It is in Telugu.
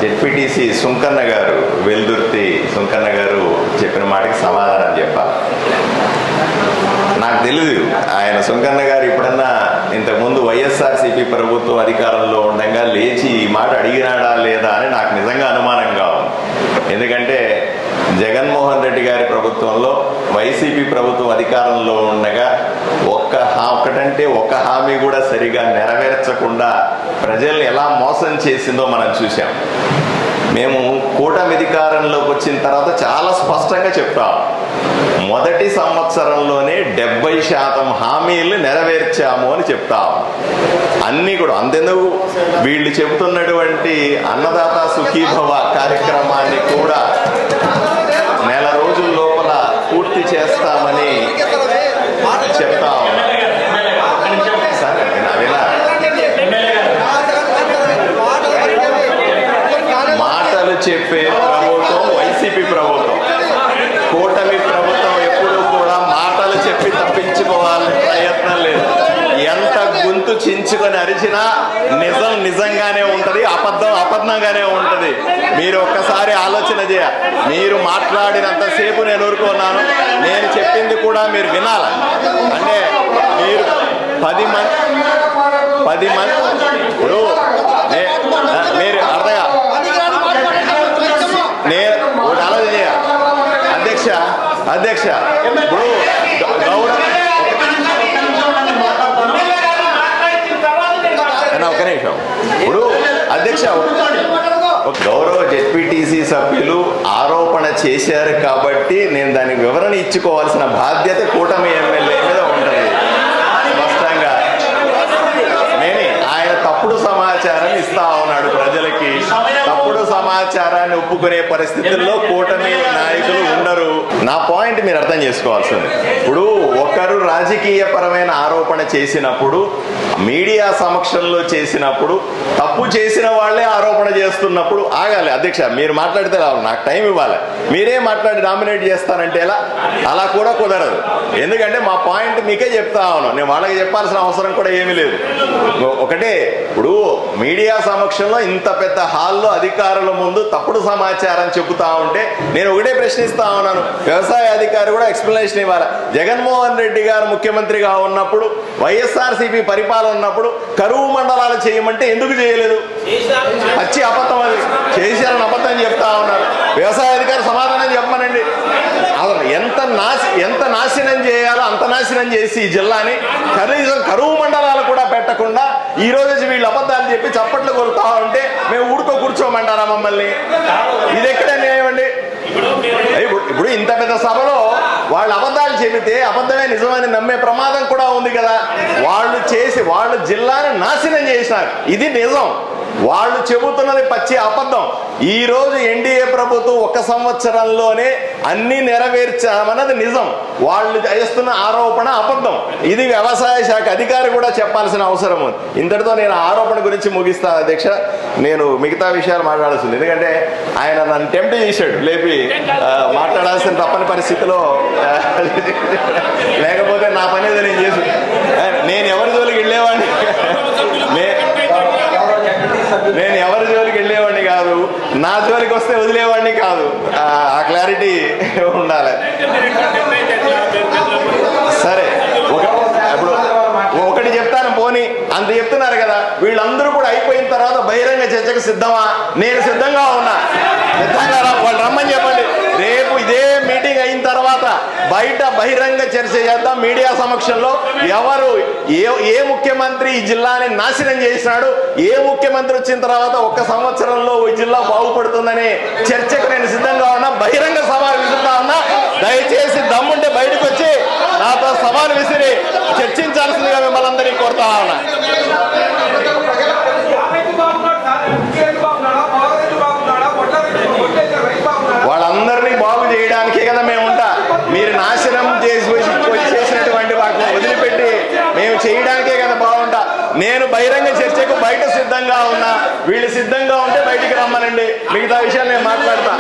జెడ్పీటీసీ సుంకన్న గారు, వెల్దుర్తి సుంకన్న గారు చెప్పిన మాటకి సమాధానం చెప్పాలి. నాకు తెలియదు ఆయన సుంకన్న గారు ఎప్పుడన్నా ఇంతకుముందు వైఎస్ఆర్సీపీ ప్రభుత్వం అధికారంలో ఉండగా లేచి ఈ మాట అడిగినాడా లేదా అని నాకు నిజంగా అనుమానంగా ఉంది. ఎందుకంటే జగన్మోహన్ రెడ్డి గారి ప్రభుత్వంలో వైసీపీ ప్రభుత్వం అధికారంలో ఉండగా ఒక్కటంటే ఒక్క హామీ కూడా సరిగా నెరవేర్చకుండా ప్రజల్ని ఎలా మోసం చేసిందో మనం చూసాం. మేము కూటమి అధికారంలోకి వచ్చిన తర్వాత చాలా స్పష్టంగా చెప్తాం, మొదటి సంవత్సరంలోనే 70% హామీలు నెరవేర్చాము అని చెప్తాం. అన్నీ కూడా అంతెందుకు వీళ్ళు చెబుతున్నటువంటి అన్నదాత సుఖీభవ కార్యక్రమాన్ని కూడా నెల రోజుల లోపల పూర్తి చేస్తామని చెప్తా ఉన్నా. సరే అవినా మాటలు చెప్పే ప్రభుత్వం వైసీపీ ప్రభుత్వం. కూటమి ప్రభుత్వం ఎప్పుడూ కూడా మాటలు చెప్పి తప్పించుకోవాలని ప్రయత్నం లేదు. ఎంత గొంతు చించుకొని అరిచినా నిజం నిజంగానే ఉంటది, అబద్ధం అబద్ధంగానే ఉంటది. మీరు ఒక్కసారి ఆలోచన చేయాలి. మీరు మాట్లాడినంతసేపు నేను ఊరుకున్నాను, నేను చెప్పింది కూడా మీరు వినాలి. అంటే మీరు 10 మంది ఇప్పుడు మీరు అర్థంగా నేను ఒకటి ఆలోచన చేయాలి. అధ్యక్ష ఇప్పుడు ఒక్క నిమిషం. ఇప్పుడు అధ్యక్ష గౌరవ జెడ్పీటీసీ సభ్యులు ఆరోపణ చేశారు కాబట్టి నేను దానికి వివరణ ఇచ్చుకోవాల్సిన బాధ్యత కూటమి ఎమ్మెల్యే మీద ఉంటుంది. స్పష్టంగా ఆయన తప్పుడు సమాచారం ఇస్తా ఉన్నాడు ప్రజలకి. తప్పుడు సమాచారాన్ని ఒప్పుకునే పరిస్థితుల్లో కూటమి నాయకులు ఉండరు. నా పాయింట్ మీరు అర్థం చేసుకోవాల్సింది. ఇప్పుడు ఒకరు రాజకీయ పరమైన ఆరోపణ చేసినప్పుడు, మీడియా సమక్షంలో చేసినప్పుడు, తప్పు చేసిన వాళ్లే ఆరోపణ చేస్తున్నప్పుడు ఆగాలి. అధ్యక్ష మీరు మాట్లాడితే రావాలి, నాకు టైం ఇవ్వాలి. మీరే మాట్లాడి డామినేట్ చేస్తానంటే ఎలా? అలా కూడా కుదరదు. ఎందుకంటే మా పాయింట్ మీకే చెప్తా ఉన్నాను, నేను వాళ్ళకి చెప్పాల్సిన అవసరం కూడా ఏమీ లేదు. ఒకటే, ఇప్పుడు మీడియా సమక్షంలో ఇంత పెద్ద హాల్లో అధికారుల ముందు తప్పుడు సమాచారం చెబుతా ఉంటే నేను ఒకటే ప్రశ్నిస్తా ఉన్నాను, వ్యవసాయ అధికారి కూడా ఎక్స్ప్లెనేషన్ ఇవ్వాలి. జగన్మోహన్ రెడ్డి గారు ముఖ్యమంత్రిగా ఉన్నప్పుడు, వైఎస్ఆర్సీపీ పరిపాలన ఉన్నప్పుడు కరువు మండలాలు చేయమంటే ఎందుకు చేయలేదు? పచ్చి అబద్ధం, అది చేశారని అబద్ధం చెప్తా ఉన్నారు. వ్యవసాయ అధికారి సమాధానం చెప్పమనండి. ఎంత నాశనం చేయాలో అంత నాశనం చేసి ఈ జిల్లాని కనీసం కరువు మండలాలు కూడా పెట్టకుండా ఈ రోజు వీళ్ళు అబద్ధాలు చెప్పి చప్పట్లు కొలుతా ఉంటే మేము కూర్చోమంటారా మమ్మల్ని? ఇది ఎక్కడ న్యాయం అండి? ఇప్పుడు ఇంత పెద్ద సభలో వాళ్ళు అబద్ధాలు చెబితే అబద్ధమే నిజమని నమ్మే ప్రమాదం కూడా ఉంది కదా. వాళ్ళు జిల్లాను నాశనం చేసినారు, ఇది నిజం. వాళ్ళు చెబుతున్నది పచ్చి అబద్ధం. ఈ రోజు ఎన్డీఏ ప్రభుత్వం 1 సంవత్సరంలోనే అన్ని నెరవేర్చామన్నది నిజం. వాళ్ళు చేస్తున్న ఆరోపణ అబద్ధం. ఇది వ్యవసాయ శాఖ అధికారి కూడా చెప్పాల్సిన అవసరం ఉంది. ఇంతటితో నేను ఆరోపణ గురించి ముగిస్తాను అధ్యక్ష. నేను మిగతా విషయాలు మాట్లాడాల్సింది, ఎందుకంటే ఆయన నన్ను టెంప్ట్ చేశాడు లేపి మాట్లాడాల్సిన తప్పని పరిస్థితిలో. లేకపోతే నా పని ఏదో నేను చేసి నేను ఎవరి జోలికి వెళ్ళేవాడిని కాదు, నా జోలికి వస్తే వదిలేవాడిని కాదు. ఆ క్లారిటీ ఉండాలి. సరే, ఇప్పుడు ఒకటి చెప్తాను, పోనీ అంత చెప్తున్నారు కదా, వీళ్ళందరూ కూడా అయిపోయిన తర్వాత బహిరంగ చర్చకు సిద్ధమా? నేను సిద్ధంగా ఉన్నా. వాళ్ళు రమ్మని చెప్పండి. రేపు ఇదే మీటింగ్ అయిన తర్వాత బయట బహిరంగ చర్చ చేద్దాం మీడియా సమక్షంలో. ఎవరు ఏ ముఖ్యమంత్రి ఈ జిల్లాని నాశనం చేసినాడు, ఏ ముఖ్యమంత్రి వచ్చిన తర్వాత 1 సంవత్సరంలో ఈ జిల్లా బాగుపడుతుందనే చర్చకు నేను సిద్ధంగా ఉన్నా. బహిరంగ సవాలు విసురుతా ఉన్నా. దయచేసి దమ్ముంటే బయటకు వచ్చి నాతో సవాలు విసిరి చర్చించాల్సిందిగా మిమ్మల్ని అందరినీ కోరుతా ఉన్నా. వాళ్ళందరినీ బాగు చేయడానికే కదా మేము ఉంటా. మీరు నాశనం చేసినటువంటి వాటిని వదిలిపెట్టి మేము చేయడానికే కదా బాగుంటా. నేను బహిరంగ చర్చకు బయట సిద్ధంగా ఉన్నా. వీళ్ళు సిద్ధంగా ఉంటే బయటికి రమ్మనండి. మిగతా విషయాలు నేను మాట్లాడతా.